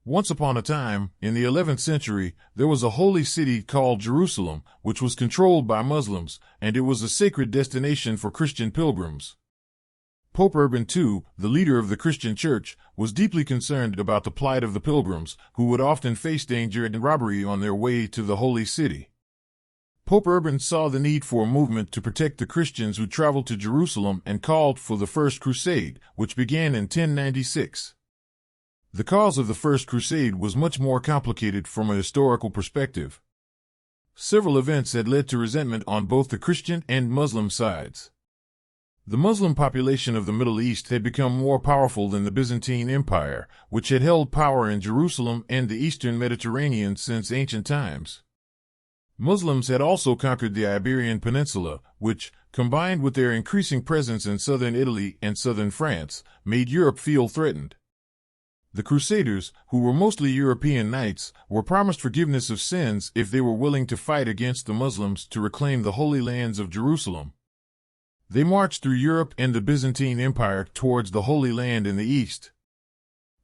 Once upon a time, in the 11th century, there was a holy city called Jerusalem, which was controlled by Muslims, and it was a sacred destination for Christian pilgrims. Pope Urban II, the leader of the Christian Church, was deeply concerned about the plight of the pilgrims, who would often face danger and robbery on their way to the holy city. Pope Urban saw the need for a movement to protect the Christians who traveled to Jerusalem and called for the First Crusade, which began in 1096. The cause of the First Crusade was much more complicated from a historical perspective. Several events had led to resentment on both the Christian and Muslim sides. The Muslim population of the Middle East had become more powerful than the Byzantine Empire, which had held power in Jerusalem and the eastern Mediterranean since ancient times. Muslims had also conquered the Iberian Peninsula, which, combined with their increasing presence in southern Italy and southern France, made Europe feel threatened. The Crusaders, who were mostly European knights, were promised forgiveness of sins if they were willing to fight against the Muslims to reclaim the Holy Lands of Jerusalem. They marched through Europe and the Byzantine Empire towards the Holy Land in the east.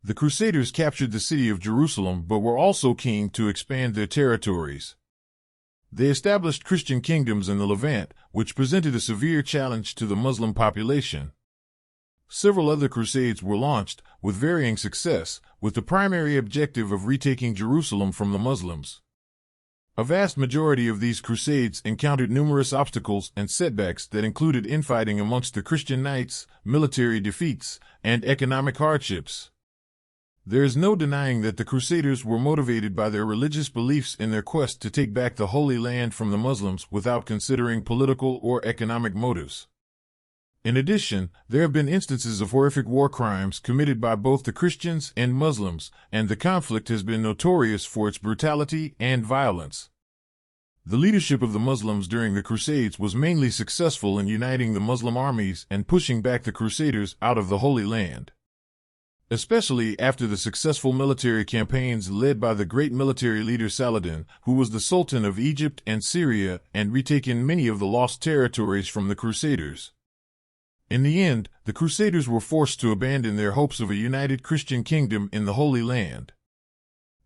The Crusaders captured the city of Jerusalem but were also keen to expand their territories. They established Christian kingdoms in the Levant, which presented a severe challenge to the Muslim population. Several other crusades were launched, with varying success, with the primary objective of retaking Jerusalem from the Muslims. A vast majority of these crusades encountered numerous obstacles and setbacks that included infighting amongst the Christian knights, military defeats, and economic hardships. There is no denying that the Crusaders were motivated by their religious beliefs in their quest to take back the Holy Land from the Muslims without considering political or economic motives. In addition, there have been instances of horrific war crimes committed by both the Christians and Muslims, and the conflict has been notorious for its brutality and violence. The leadership of the Muslims during the Crusades was mainly successful in uniting the Muslim armies and pushing back the Crusaders out of the Holy Land. Especially after the successful military campaigns led by the great military leader Saladin, who was the Sultan of Egypt and Syria and retaken many of the lost territories from the Crusaders. In the end, the Crusaders were forced to abandon their hopes of a united Christian kingdom in the Holy Land.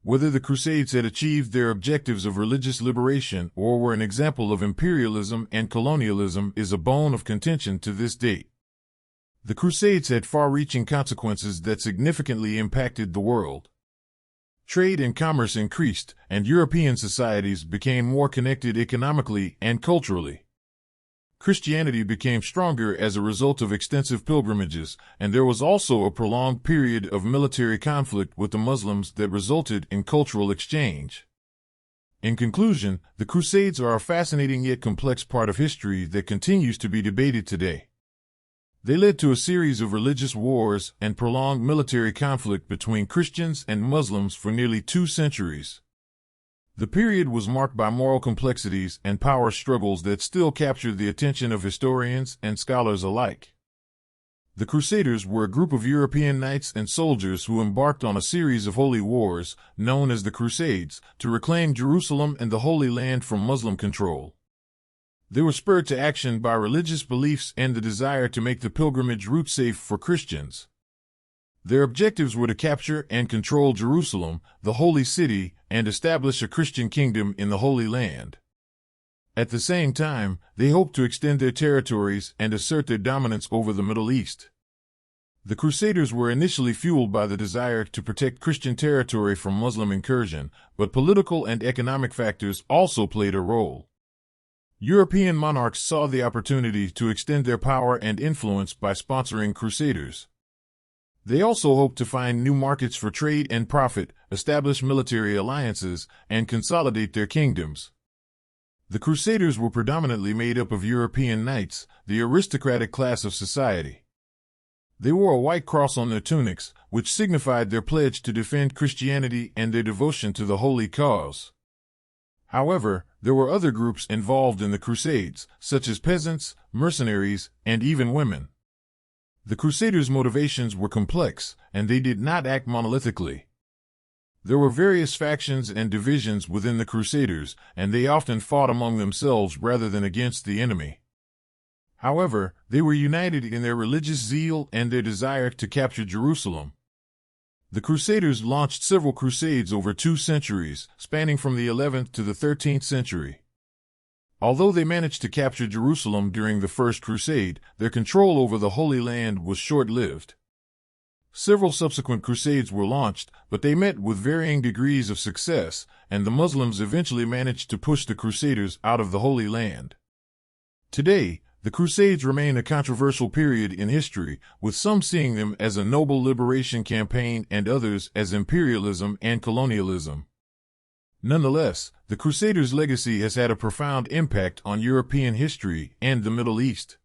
Whether the Crusades had achieved their objectives of religious liberation or were an example of imperialism and colonialism is a bone of contention to this date. The Crusades had far-reaching consequences that significantly impacted the world. Trade and commerce increased, and European societies became more connected economically and culturally. Christianity became stronger as a result of extensive pilgrimages, and there was also a prolonged period of military conflict with the Muslims that resulted in cultural exchange. In conclusion, the Crusades are a fascinating yet complex part of history that continues to be debated today. They led to a series of religious wars and prolonged military conflict between Christians and Muslims for nearly 2 centuries. The period was marked by moral complexities and power struggles that still captured the attention of historians and scholars alike. The Crusaders were a group of European knights and soldiers who embarked on a series of holy wars, known as the Crusades, to reclaim Jerusalem and the Holy Land from Muslim control. They were spurred to action by religious beliefs and the desire to make the pilgrimage route safe for Christians. Their objectives were to capture and control Jerusalem, the holy city, and establish a Christian kingdom in the Holy Land. At the same time, they hoped to extend their territories and assert their dominance over the Middle East. The Crusaders were initially fueled by the desire to protect Christian territory from Muslim incursion, but political and economic factors also played a role. European monarchs saw the opportunity to extend their power and influence by sponsoring Crusaders. They also hoped to find new markets for trade and profit, establish military alliances, and consolidate their kingdoms. The Crusaders were predominantly made up of European knights, the aristocratic class of society. They wore a white cross on their tunics, which signified their pledge to defend Christianity and their devotion to the holy cause. However, there were other groups involved in the Crusades, such as peasants, mercenaries, and even women. The Crusaders' motivations were complex, and they did not act monolithically. There were various factions and divisions within the Crusaders, and they often fought among themselves rather than against the enemy. However, they were united in their religious zeal and their desire to capture Jerusalem. The Crusaders launched several crusades over 2 centuries, spanning from the 11th to the 13th century. Although they managed to capture Jerusalem during the First Crusade, their control over the Holy Land was short-lived. Several subsequent crusades were launched, but they met with varying degrees of success, and the Muslims eventually managed to push the Crusaders out of the Holy Land. Today, the Crusades remain a controversial period in history, with some seeing them as a noble liberation campaign and others as imperialism and colonialism. Nonetheless, the Crusaders' legacy has had a profound impact on European history and the Middle East.